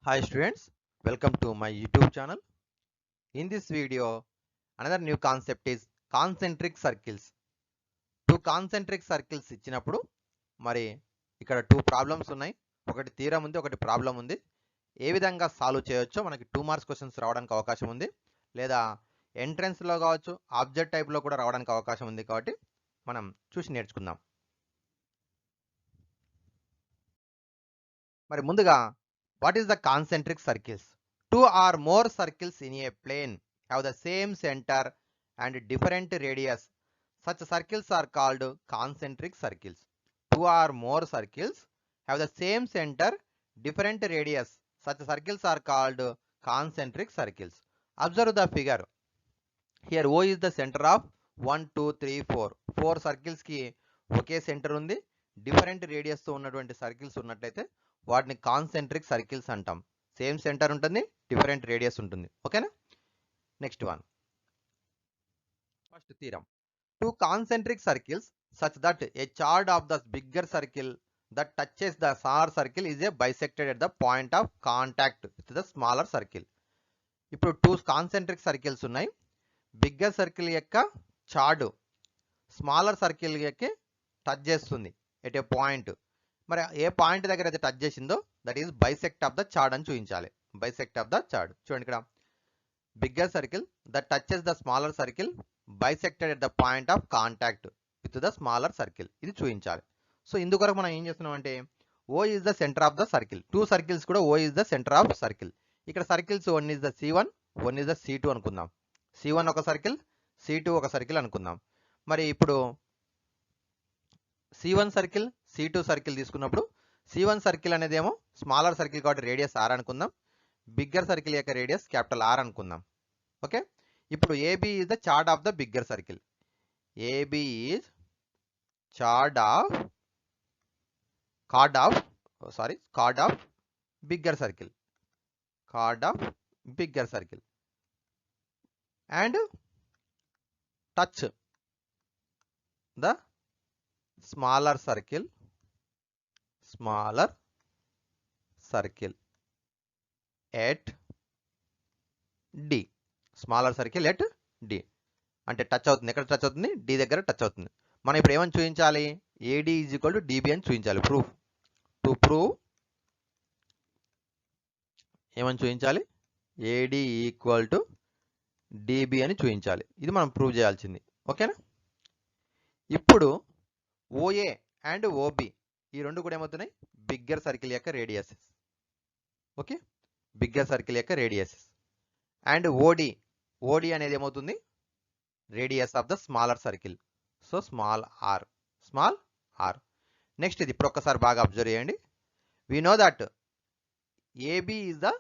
Hi students, welcome to my YouTube channel. In this video, another new concept is concentric circles. Two concentric circles ఇచ్చినప్పుడు మరి ఇక్కడ two problems ఉన్నాయి. ఒకటి theorem ఉంది, ఒకటి problem ఉంది. ఏ విధంగా సాల్వ్ చేయొచ్చో మనకి 2 మార్క్స్ క్వశ్చన్స్ రావడానికి అవకాశం ఉంది. లేదా ఎంట్రన్స్ లో కావచ్చు, ఆబ్జెక్ట్ టైప్ లో కూడా రావడానికి అవకాశం ఉంది. కాబట్టి మనం చూసి నేర్చుకుందాం. మరి ముందుగా what is the concentric circles? Two or more circles in a plane have the same center and different radius. Such circles are called concentric circles. Two or more circles have the same center, different radius. Such circles are called concentric circles. Observe the figure. Here O is the center of 1, 2, 3, 4. 4 circles ki okay centre ఉంది. Different radius తో ఉన్నటువంటి circles ఉన్నట్లయితే వాటిని concentric circles అంటాం. Same centre ఉంటుంది, different radius ఉంటుంది. ఓకేనా? Next one, first theorem. Two concentric circles such that a chord of the bigger circle that touches the smaller circle is a bisected at the point of contact with the smaller circle. ఇప్పుడు two concentric circles ఉన్నాయి. Bigger circle యొక్క chord smaller circle యొక్క touch చేస్తుంది at a point. మరి ఏ point దగ్గర అయితే touch చేసిందో that is bisect of the chord అని చూపించాలి. బైసెక్ట్ ఆఫ్ ద చార్డ్ చూడండి, ఇక్కడ bigger circle that touches the smaller circle bisected at the point of contact with the smaller circle, ఇది చూపించాలి. సో ఇందుకొరకు మనం ఏం చేస్తున్నాం అంటే O is the centre of the circle. Two circles కూడా O is the centre of circle. ఇక్కడ circles one is the C1, one is the C2 అనుకుందాం. C1 ఒక సర్కిల్, C2 ఒక సర్కిల్ అనుకుందాం. మరి ఇప్పుడు C1 సర్కిల్, C2 సర్కిల్ తీసుకున్నప్పుడు C1 circle అనేది ఏమో స్మాలర్ సర్కిల్ కాబట్టి రేడియస్ R అనుకుందాం. బిగ్గర్ సర్కిల్ యొక్క రేడియస్ క్యాపిటల్ R అనుకుందాం. ఓకే, ఇప్పుడు AB is the chartered of the bigger circle. AB is chartered of card of bigger circle. Card of bigger circle and touch the smaller circle at D. Smaller circle at D అంటే touch అవుతుంది. ఎక్కడ touch అవుతుంది? D దగ్గర touch అవుతుంది. మనం ఇప్పుడు ఏమని చూపించాలి? AD is equal to DB అని చూపించాలి. ప్రూవ్ ఏమని చూపించాలి? AD ఈక్వల్ టు DB అని చూపించాలి. ఇది మనం ప్రూవ్ చేయాల్సింది. ఓకేనా? ఇప్పుడు OA అండ్ OB ఈ రెండు కూడా ఏమవుతున్నాయి? బిగ్గర్ సర్కిల్ యొక్క రేడియసెస్. ఓకే, బిగ్గర్ సర్కిల్ యొక్క రేడియసెస్. అండ్ OD అనేది ఏమవుతుంది? Radius of the smaller circle. So small R. Next ఇది ఇప్పుడు ఒక్కసారి బాగా అబ్జర్వ్ చేయండి. We know that AB is the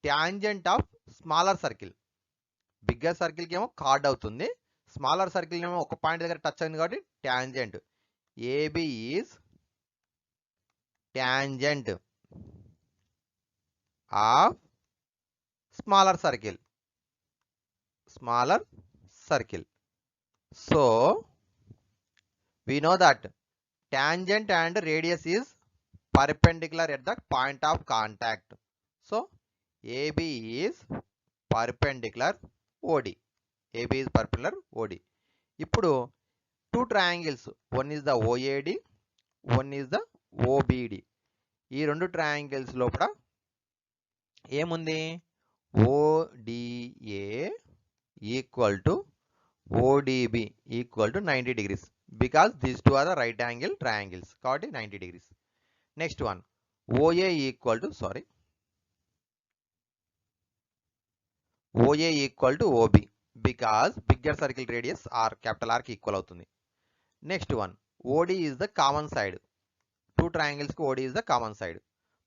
tangent of smaller circle. Bigger సర్కిల్కి ఏమో కార్డ్ అవుతుంది, స్మాలర్ సర్కిల్ ఏమో ఒక పాయింట్ దగ్గర టచ్ అయింది కాబట్టి tangent. AB is tangent of smaller circle. So we know that tangent and radius is perpendicular at the point of contact. So AB is perpendicular OD. AB is perpendicular OD. ఇప్పుడు two triangles, one is the OAD, one is the OBD. ఈ రెండు triangles లోపల ఏముంది? ODA equal to ODB equal to 90 degrees because these two are the right angle triangles కాబట్టి 90 degrees. Next one OA equal to OB because bigger circle radius R capital R కి equal అవుతుంది. Next one OD is the common side. Two ట్రయాంగిల్స్కి OD is the common side.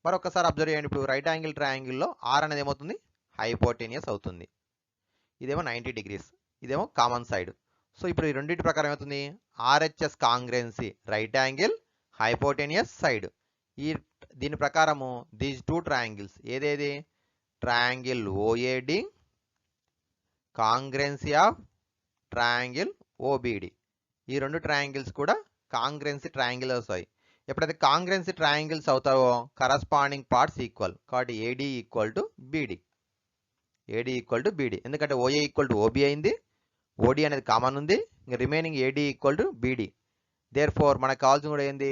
మరొకసారి observe చేయండి. ఇప్పుడు right angle ట్రయాంగిల్లో R అనేది ఏమవుతుంది? Hypotenuse అవుతుంది. ఇదేమో 90 degrees, ఇదేమో కామన్ సైడ్. సో ఇప్పుడు ఈ రెండింటి ప్రకారం ఏమవుతుంది? RHS congruency right angle hypotenuse side. దీని ప్రకారము దీస్ టూ ట్రయాంగిల్స్ ఏదేది? Triangle OAD congruency of triangle OBD. ఈ రెండు ట్రయాంగిల్స్ కూడా కాంగ్రెన్సీ ట్రయాంగిల్ వస్తాయి. ఎప్పుడైతే కాంగ్రెన్సీ ట్రయాంగిల్స్ అవుతావో కరస్పాండింగ్ పార్ట్స్ ఈక్వల్, కాబట్టి AD equal to BD. AD equal to BD, ఎందుకంటే ఓఏ ఈక్వల్ టు ఓబీ అయింది, ఓడి అనేది కామన్ ఉంది, ఇంకా remaining AD equal to BD. Therefore మనకు కావాల్సిన కూడా ఏంది,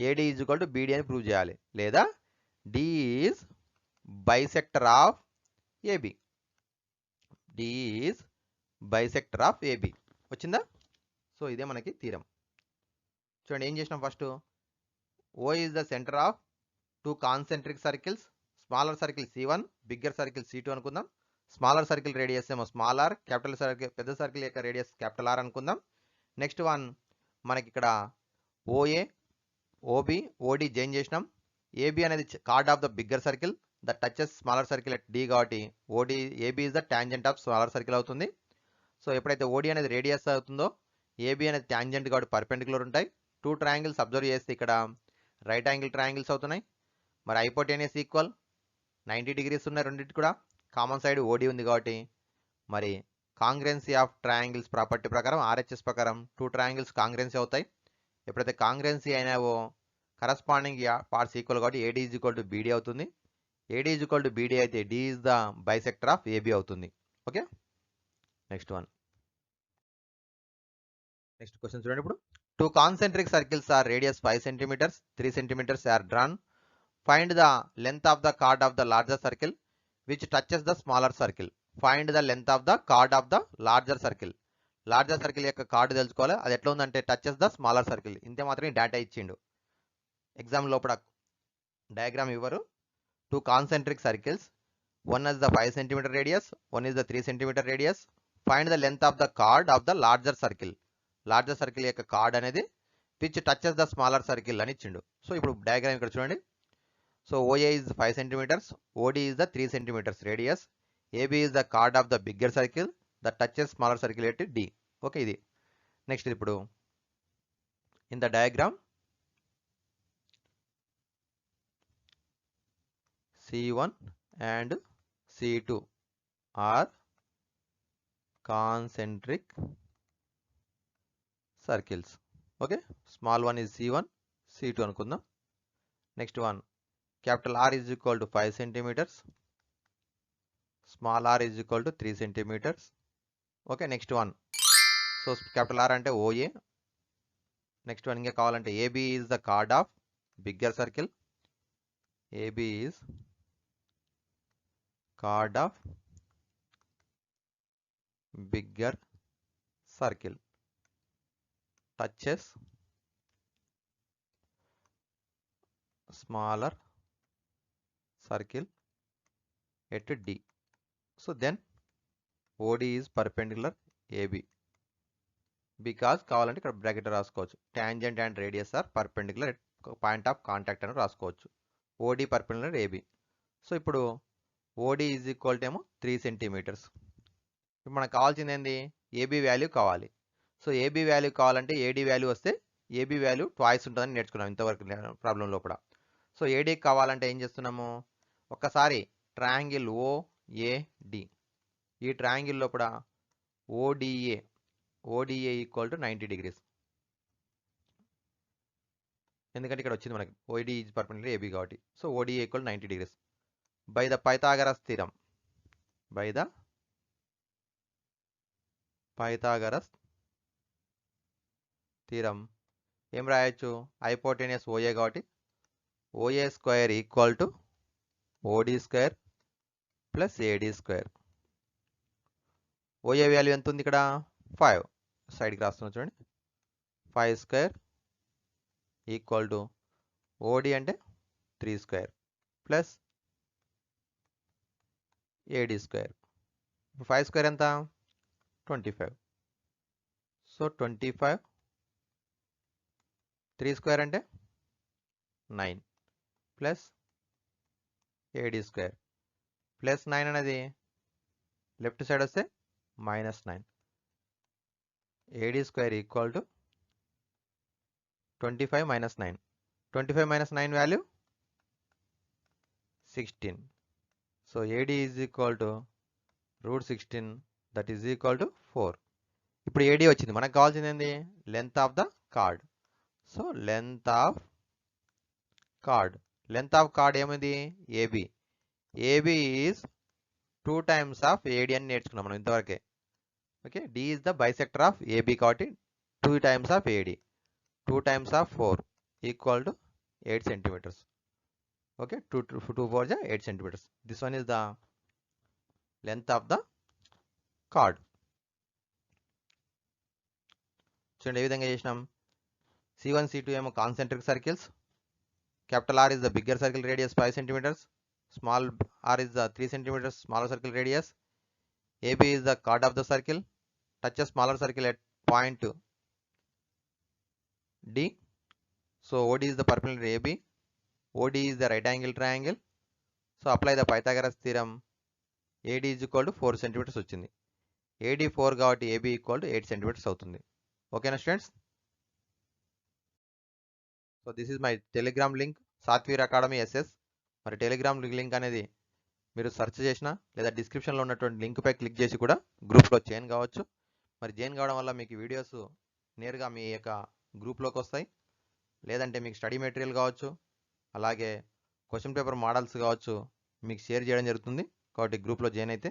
AD is equal to BD అని ప్రూవ్ చేయాలి, లేదా D is bisector of AB. D is bisector of AB. వచ్చిందా? సో ఇదే మనకి థీరం. చూడండి ఏం చేసినాం, first O is the centre of two concentric circles, smaller circle C1, bigger circle C2 అనుకుందాం. స్మాలర్ సర్కిల్ రేడియస్ ఏమో స్మాల్ ఆర్, క్యాపిటల్ సర్కిల్ పెద్ద సర్కిల్ యొక్క రేడియస్ క్యాపిటల్ ఆర్ అనుకుందాం. నెక్స్ట్ వన్ మనకి ఇక్కడ ఓఏ, ఓబి, ఓడి జాయిన్ చేసినాం. AB అనేది chord of the bigger circle that touches smaller circle at D, కాబట్టి OD AB is the tangent of smaller circle అవుతుంది. సో ఎప్పుడైతే ఓడి అనేది radius అవుతుందో ఏబి అనేది టాంజెంట్ కాబట్టి పర్పెండిక్యులర్ ఉంటాయి. టూ ట్రయాంగిల్స్ అబ్జర్వ్ చేస్తే ఇక్కడ రైట్ యాంగిల్ ట్రయాంగిల్స్ అవుతున్నాయి. మరి హైపోటెన్యూస్ ఈక్వల్ 90 డిగ్రీస్ ఉన్నాయి రెండింటి కూడా. కామన్ సైడ్ ఓడి ఉంది కాబట్టి మరి కాంగ్రెన్సీ ఆఫ్ ట్రయాంగిల్స్ ప్రాపర్టీ ప్రకారం ఆర్హెచ్ఎస్ ప్రకారం టూ ట్రయాంగిల్స్ కాంగ్రెన్సీ అవుతాయి. ఎప్పుడైతే కాంగ్రెన్సీ అయినావో కరస్పాండింగ్ పార్ట్స్ ఈక్వల్ కాబట్టి A D is equal to B D అవుతుంది. A D is equal to B D అయితే D is the bisector of A B అవుతుంది. Okay, next one. Next question చూడండి. ఇప్పుడు two concentric circles are radius 5 centimeters, 3 centimeters are drawn. Find the length of the chord of the larger circle which touches the smaller circle. Find the length of the chord of the larger circle. Larger circle యొక్క card తెలుసుకోవాలి, అది ఎట్లా ఉందంటే touches the smaller circle. ఇంతే మాత్రమే data ఇచ్చిండు. Exam లోపల diagram ఇవ్వరు. Two concentric circles, one is the 5 centimeter radius, one is the 3 centimeter radius. Find the length of the chord of the larger circle. Larger circle యొక్క card అనేది which touches the smaller circle అని ఇచ్చిండు. So ఇప్పుడు diagram ఇక్కడ చూడండి. So OA is 5 centimeters, OD is the 3 centimeters radius, AB is the chord of the bigger circle that touches smaller circle at D. Okay, ఇది next. ఇప్పుడు in the diagram C1 and C2 are concentric circles. Okay, small one is C1, C2 అనుకుందాం. Next one capital R is equal to 5 centimeters, small r is equal to 3 centimeters. Okay, next one. So capital R అంటే OA. Next one ఇంకా కావాలంటే AB is the chord of bigger circle. AB is chord of bigger circle touches smaller circle at D. So then OD is perpendicular AB. Because కావాలంటే ఇక్కడ bracket రాసుకోవచ్చు. Tangent and radius are perpendicular point of contact అని రాసుకోవచ్చు. ఓడి perpendicular AB. So ఇప్పుడు ఓడి is equal to ఏమో 3 centimeters. ఇప్పుడు మనకు కావాల్సింది ఏంది, ఏబి వాల్యూ కావాలి. సో ఏబి వాల్యూ కావాలంటే ఏడి వాల్యూ వస్తే ఏబి వాల్యూ ట్వైస్ ఉంటుందని నేర్చుకున్నాం ఇంతవరకు ప్రాబ్లం లోపల. సో ఏడి కావాలంటే ఏం చేస్తున్నాము, ఒక్కసారి ట్రయాంగిల్ ఓఏడి, ఈ ట్రయాంగిల్ లోపల ఓడిఏ ఈక్వల్ టు 90 degrees. ఎందుకంటే ఇక్కడ వచ్చింది మనకి ఓడి ఈజ్ పర్పెండిక్యులర్ ఏబి కాబట్టి. So ODA equal 90 degrees by the Pythagoras theorem. By the Pythagoras theorem ఏం రాయొచ్చు, హైపోటెన్యూస్ ఓఏ కాబట్టి OA square equal to OD square plus AD square. OA value ఎంత ఉంది ఇక్కడ 5, సైడ్కి రాస్తున్నాం చూడండి. 5 square ఈక్వల్ టు ఓడి అంటే 3 square plus AD square. 5 square ఎంత 25. సో 25, 3 square అంటే 9 ప్లస్ ఏడి స్క్వేర్ ప్లస్ 9 అనేది లెఫ్ట్ సైడ్ వస్తే -9. AD square equal to 25 minus 9. 25 minus 9 value 16. So AD is equal to √16, that is equal to 4. ఇప్పుడు AD వచ్చింది, మనకు కావాల్సింది ఏంది, length of the card. So length of chord. Length of chord ఏమిది AB. AB is 2 times of AD అని నేర్చుకున్నాం మనం ఇంతవరకే. Okay, D is the bisector of AB కాబట్టి 2 times of AD. 2 times of 4 equal to 8 centimeters. Okay, 2 4 is 8 centimeters. This one is the length of the chord. చూడండి ఏ విధంగా చేసినాం. C1 C2 ఏమో concentric circles. Capital R is the bigger circle radius 5 centimeters. Small r is the 3 centimeters smaller circle radius. AB is the chord of the circle. Touch a smaller circle at point D. So OD is the perpendicular AB. OD is the right angle triangle. So apply the Pythagoras theorem. AD is equal to 4 centimeters వచ్చింది. AD 4 కాబట్టి AB equal to 8 centimeters అవుతుంది. ఓకేనా students? So this is my Telegram link Satveer academy SS. మరి Telegram link అనేది మీరు search చేసినా లేదా డిస్క్రిప్షన్లో ఉన్నటువంటి లింక్పై క్లిక్ చేసి కూడా గ్రూప్లో జాయిన్ కావచ్చు. మరి జాయిన్ కావడం వల్ల మీకు వీడియోస్ నేరుగా మీ యొక్క గ్రూప్లోకి వస్తాయి. లేదంటే మీకు స్టడీ మెటీరియల్ కావచ్చు, అలాగే క్వశ్చన్ పేపర్ మోడల్స్ కావచ్చు మీకు షేర్ చేయడం జరుగుతుంది. కాబట్టి గ్రూప్లో జాయిన్ అయితే.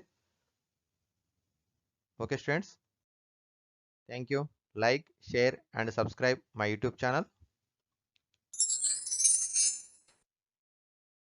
Okay students, thank you. Like, share and subscribe my YouTube channel.